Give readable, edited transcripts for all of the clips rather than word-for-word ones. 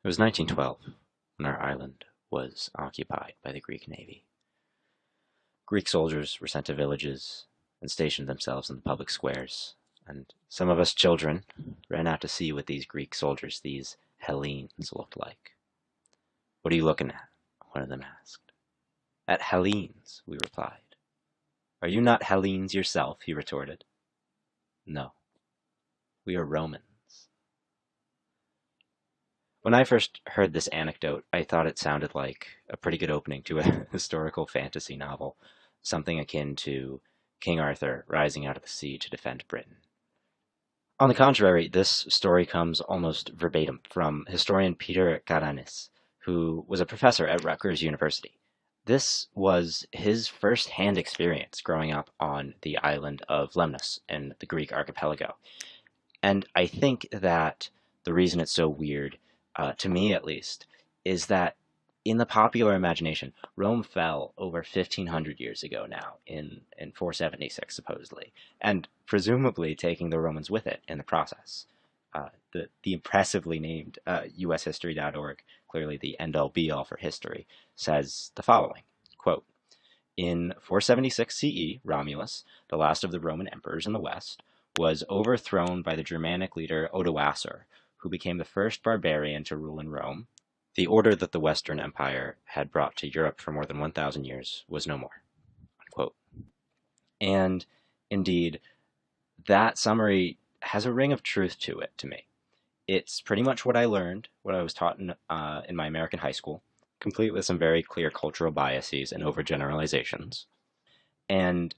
It was 1912 when our island was occupied by the Greek navy. Greek soldiers were sent to villages and stationed themselves in the public squares, and some of us children ran out to see what these Greek soldiers, these Hellenes, looked like. "What are you looking at?" one of them asked. "At Hellenes," we replied. "Are you not Hellenes yourself?" he retorted. "No, we are Romans." When I first heard this anecdote, I thought it sounded like a pretty good opening to a historical fantasy novel, something akin to King Arthur rising out of the sea to defend Britain. On the contrary, this story comes almost verbatim from historian Peter Karanis, who was a professor at Rutgers University. This was his first-hand experience growing up on the island of Lemnos in the Greek archipelago. And I think that the reason it's so weird, to me at least, is that in the popular imagination, Rome fell over 1,500 years ago now, in 476 supposedly, and presumably taking the Romans with it in the process. The impressively named ushistory.org, clearly the end-all be-all for history, says the following, quote, "In 476 CE, Romulus, the last of the Roman emperors in the West, was overthrown by the Germanic leader Odoacer, who became the first barbarian to rule in Rome. The order that the Western Empire had brought to Europe for more than 1,000 years was no more." Unquote. And indeed, that summary has a ring of truth to it to me. It's pretty much what I learned, what I was taught in my American high school, complete with some very clear cultural biases and overgeneralizations. And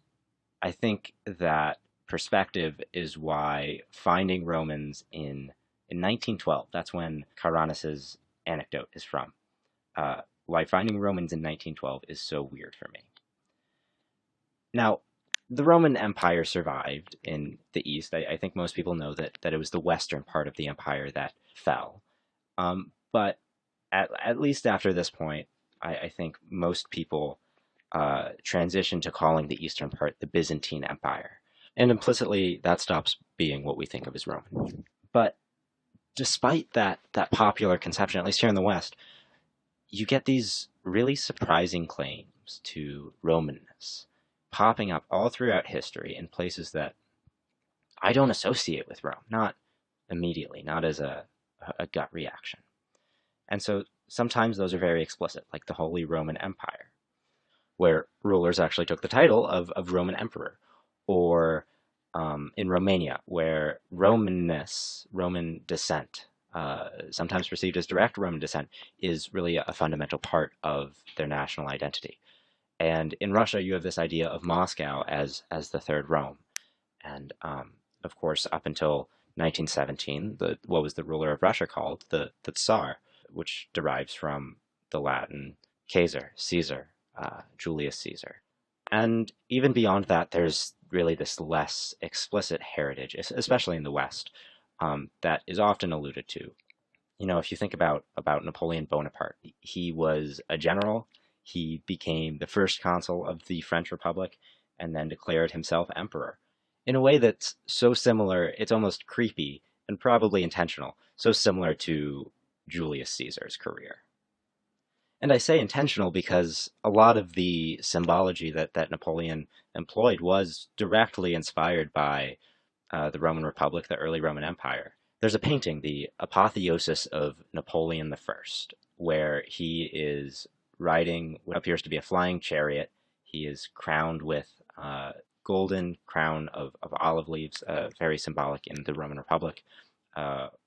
I think that perspective is why finding Romans in 1912, that's when Karanis's anecdote is from, why finding Romans in 1912 is so weird for me. Now, the Roman Empire survived in the East. I think most people know that it was the western part of the empire that fell. But at least after this point, I think most people transition to calling the eastern part the Byzantine Empire. And implicitly, that stops being what we think of as Roman. But despite that popular conception, at least here in the West, you get these really surprising claims to Romanness popping up all throughout history in places that I don't associate with Rome, not immediately, not as a gut reaction. And so sometimes those are very explicit, like the Holy Roman Empire, where rulers actually took the title of Roman Emperor, or in Romania, where Romanness, Roman descent, sometimes perceived as direct Roman descent, is really a fundamental part of their national identity. And in Russia, you have this idea of Moscow as the third Rome. And of course, up until 1917, what was the ruler of Russia called? The Tsar, which derives from the Latin Caesar, Julius Caesar. And even beyond that, there's really this less explicit heritage, especially in the West, that is often alluded to. You know, if you think about Napoleon Bonaparte, he was a general. He became the first consul of the French Republic and then declared himself emperor in a way that's so similar, it's almost creepy and probably intentional, so similar to Julius Caesar's career. And I say intentional because a lot of the symbology that Napoleon employed was directly inspired by the Roman Republic, the early Roman Empire. There's a painting, the Apotheosis of Napoleon I, where he is riding what appears to be a flying chariot. He is crowned with a golden crown of olive leaves, very symbolic in the Roman Republic,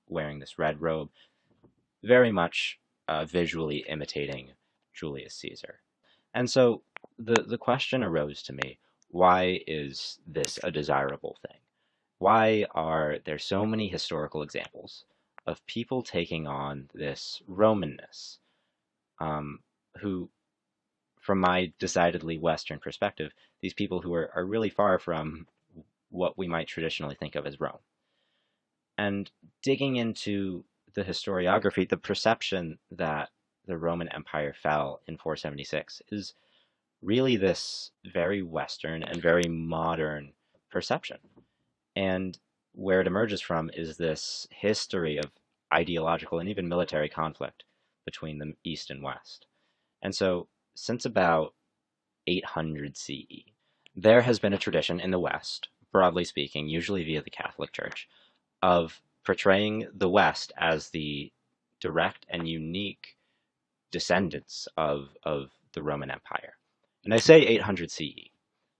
wearing this red robe, very much visually imitating Julius Caesar. And so the question arose to me, why is this a desirable thing? Why are there so many historical examples of people taking on this Romanness, who, from my decidedly Western perspective, these people who are really far from what we might traditionally think of as Rome? And digging into the historiography, the perception that the Roman Empire fell in 476 is really this very Western and very modern perception. And where it emerges from is this history of ideological and even military conflict between the East and West. And so, since about 800 CE, there has been a tradition in the West, broadly speaking, usually via the Catholic Church, of portraying the West as the direct and unique descendants of the Roman Empire. And I say 800 CE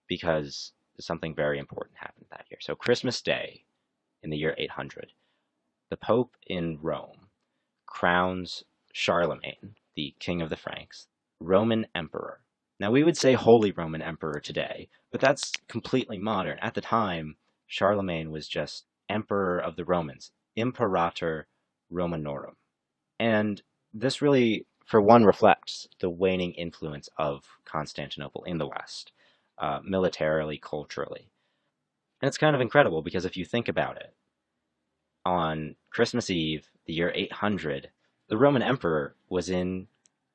because something very important happened that year. So, Christmas Day in the year 800, the Pope in Rome crowns Charlemagne, the king of the Franks, Roman emperor. Now, we would say Holy Roman Emperor today, but that's completely modern. At the time, Charlemagne was just Emperor of the Romans, Imperator Romanorum. And this really, for one, reflects the waning influence of Constantinople in the West, militarily, culturally. And it's kind of incredible because if you think about it, on Christmas Eve, the year 800, the Roman emperor was in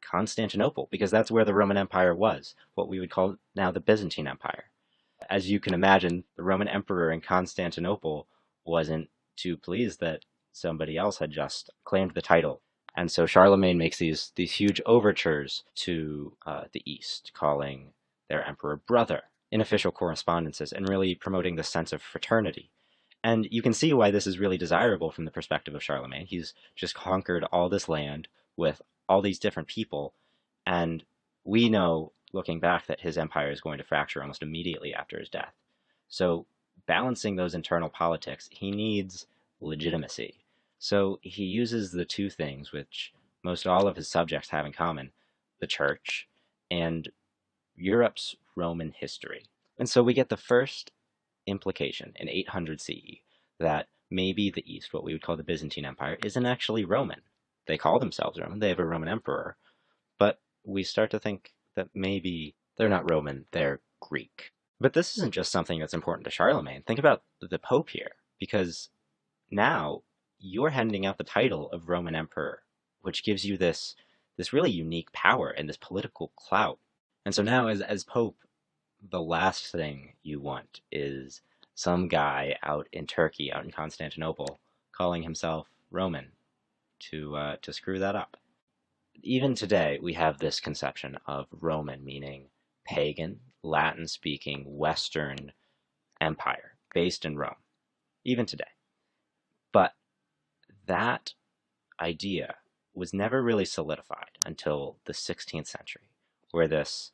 Constantinople because that's where the Roman Empire was, what we would call now the Byzantine Empire. As you can imagine, the Roman emperor in Constantinople wasn't too pleased that somebody else had just claimed the title. And so Charlemagne makes these huge overtures to the East, calling their emperor brother in official correspondences and really promoting the sense of fraternity. And you can see why this is really desirable from the perspective of Charlemagne. He's just conquered all this land with all these different people, and we know, looking back, that his empire is going to fracture almost immediately after his death. So, balancing those internal politics, he needs legitimacy. So, he uses the two things which most all of his subjects have in common: the church and Europe's Roman history. And so we get the first implication in 800 CE that maybe the East, what we would call the Byzantine Empire, isn't actually Roman. They call themselves Roman, they have a Roman emperor, but we start to think that maybe they're not Roman, they're Greek. But this isn't just something that's important to Charlemagne. Think about the Pope here, because now you're handing out the title of Roman Emperor, which gives you this really unique power and this political clout. And so now as Pope, the last thing you want is some guy out in Turkey, out in Constantinople, calling himself Roman to screw that up. Even today, we have this conception of Roman meaning pagan, Latin-speaking, Western empire based in Rome, even today. But that idea was never really solidified until the 16th century, where this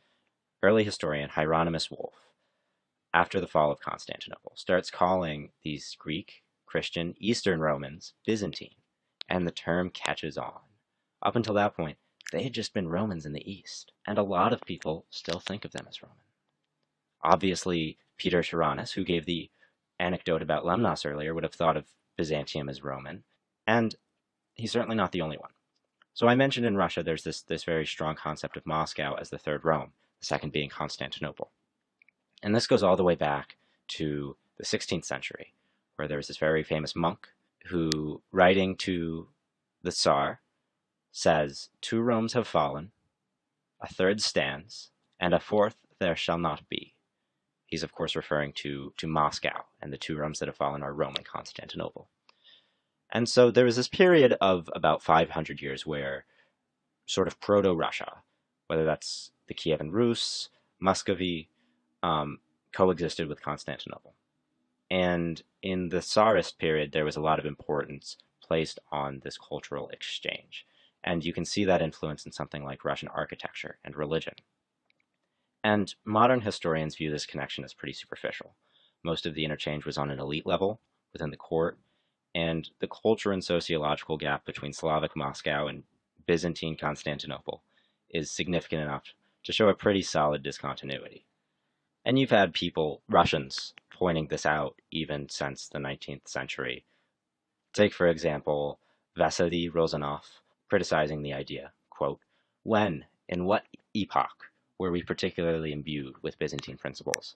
early historian, Hieronymus Wolff, after the fall of Constantinople, starts calling these Greek, Christian, Eastern Romans Byzantine, and the term catches on. Up until that point, they had just been Romans in the East, and a lot of people still think of them as Roman. Obviously, Peter Tyrannus, who gave the anecdote about Lemnos earlier, would have thought of Byzantium as Roman, and he's certainly not the only one. So I mentioned in Russia there's this very strong concept of Moscow as the third Rome, the second being Constantinople. And this goes all the way back to the 16th century, where there was this very famous monk who, writing to the Tsar, says, "Two Romes have fallen, a third stands, and a fourth there shall not be." He's, of course, referring to Moscow, and the two Romes that have fallen are Rome and Constantinople. And so there was this period of about 500 years where sort of proto-Russia, whether that's the Kievan Rus, Muscovy, coexisted with Constantinople. And in the Tsarist period, there was a lot of importance placed on this cultural exchange. And you can see that influence in something like Russian architecture and religion. And modern historians view this connection as pretty superficial. Most of the interchange was on an elite level within the court, and the culture and sociological gap between Slavic Moscow and Byzantine Constantinople is significant enough to show a pretty solid discontinuity. And you've had people, Russians, pointing this out even since the 19th century. Take, for example, Vasily Rozanov criticizing the idea, quote, "When, in what epoch, were we particularly imbued with Byzantine principles?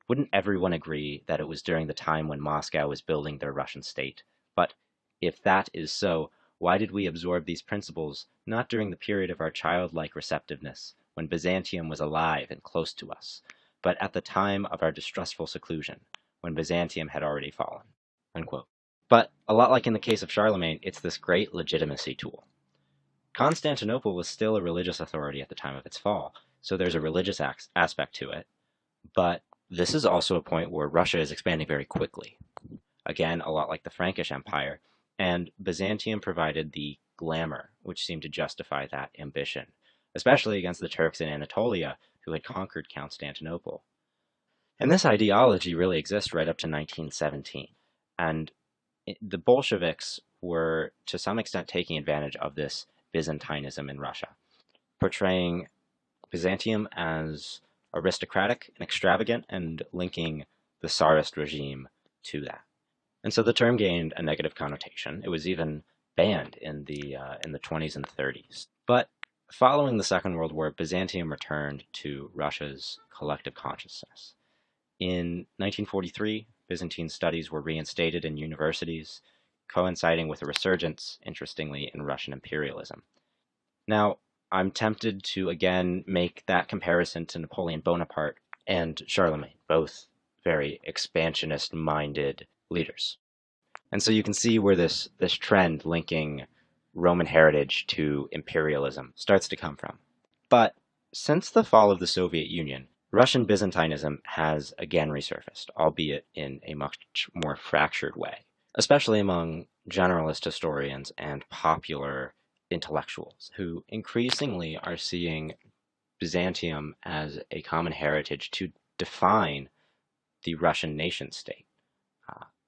Wouldn't everyone agree that it was during the time when Moscow was building their Russian state? But if that is so, why did we absorb these principles not during the period of our childlike receptiveness, when Byzantium was alive and close to us, but at the time of our distrustful seclusion, when Byzantium had already fallen?" Unquote. But a lot like in the case of Charlemagne, it's this great legitimacy tool. Constantinople was still a religious authority at the time of its fall, so there's a religious aspect to it. But this is also a point where Russia is expanding very quickly. Again, a lot like the Frankish Empire, and Byzantium provided the glamour which seemed to justify that ambition, especially against the Turks in Anatolia who had conquered Constantinople. And this ideology really exists right up to 1917. And the Bolsheviks were, to some extent, taking advantage of this Byzantinism in Russia, portraying Byzantium as aristocratic and extravagant and linking the Tsarist regime to that. And so the term gained a negative connotation. It was even banned in the 20s and 30s. But following the Second World War, Byzantium returned to Russia's collective consciousness. In 1943, Byzantine studies were reinstated in universities, coinciding with a resurgence, interestingly, in Russian imperialism. Now, I'm tempted to again make that comparison to Napoleon Bonaparte and Charlemagne, both very expansionist-minded leaders. And so you can see where this trend linking Roman heritage to imperialism starts to come from. But since the fall of the Soviet Union, Russian Byzantinism has again resurfaced, albeit in a much more fractured way, especially among generalist historians and popular intellectuals who increasingly are seeing Byzantium as a common heritage to define the Russian nation state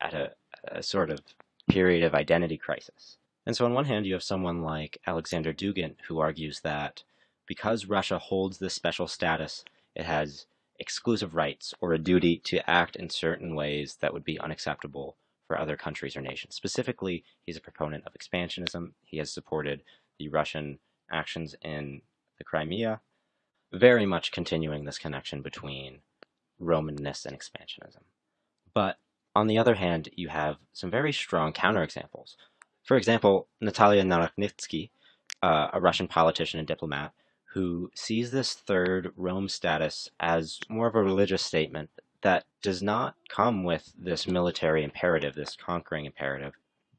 at a sort of period of identity crisis. And so on one hand, you have someone like Alexander Dugin, who argues that because Russia holds this special status, it has exclusive rights or a duty to act in certain ways that would be unacceptable for other countries or nations. Specifically, he's a proponent of expansionism. He has supported the Russian actions in the Crimea, very much continuing this connection between Romanness and expansionism. But on the other hand, you have some very strong counterexamples. For example, Natalia Naroknitsky, a Russian politician and diplomat, who sees this third Rome status as more of a religious statement that does not come with this military imperative, this conquering imperative,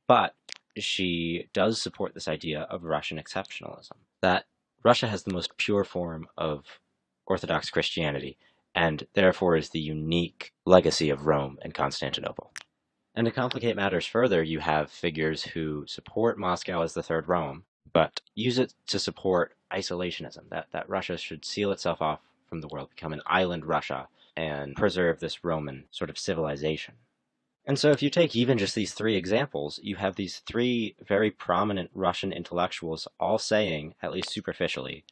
but she does support this idea of Russian exceptionalism, that Russia has the most pure form of Orthodox Christianity, and therefore is the unique legacy of Rome and Constantinople. And to complicate matters further, you have figures who support Moscow as the Third Rome, but use it to support isolationism, that Russia should seal itself off from the world, become an island Russia, and preserve this Roman sort of civilization. And so if you take even just these three examples, you have these three very prominent Russian intellectuals all saying, at least superficially,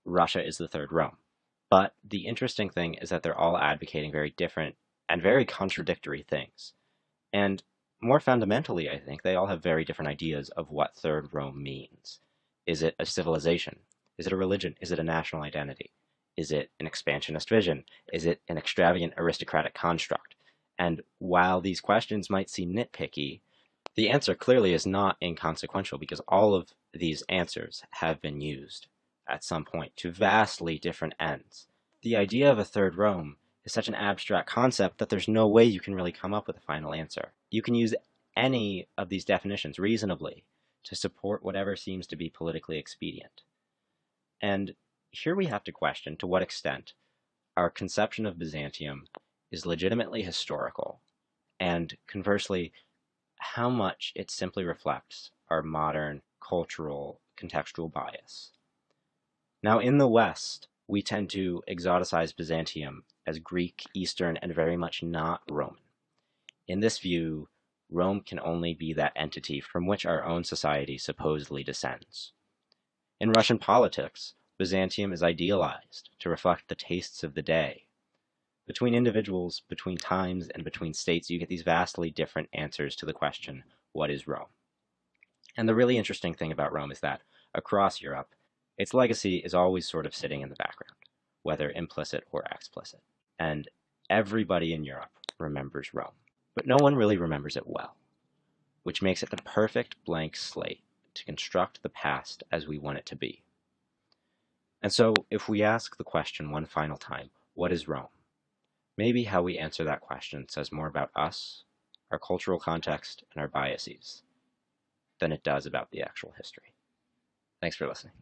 Russia is the Third Rome. But the interesting thing is that they're all advocating very different and very contradictory things. And more fundamentally, I think, they all have very different ideas of what Third Rome means. Is it a civilization? Is it a religion? Is it a national identity? Is it an expansionist vision? Is it an extravagant aristocratic construct? And while these questions might seem nitpicky, the answer clearly is not inconsequential because all of these answers have been used at some point to vastly different ends. The idea of a Third Rome is such an abstract concept that there's no way you can really come up with a final answer. You can use any of these definitions reasonably to support whatever seems to be politically expedient. And here we have to question to what extent our conception of Byzantium is legitimately historical, and conversely, how much it simply reflects our modern cultural contextual bias. Now, in the West, we tend to exoticize Byzantium as Greek, Eastern, and very much not Roman. In this view, Rome can only be that entity from which our own society supposedly descends. In Russian politics, Byzantium is idealized to reflect the tastes of the day. Between individuals, between times, and between states, you get these vastly different answers to the question, what is Rome? And the really interesting thing about Rome is that across Europe, its legacy is always sort of sitting in the background, whether implicit or explicit. And everybody in Europe remembers Rome, but no one really remembers it well, which makes it the perfect blank slate to construct the past as we want it to be. And so if we ask the question one final time, what is Rome? Maybe how we answer that question says more about us, our cultural context, and our biases than it does about the actual history. Thanks for listening.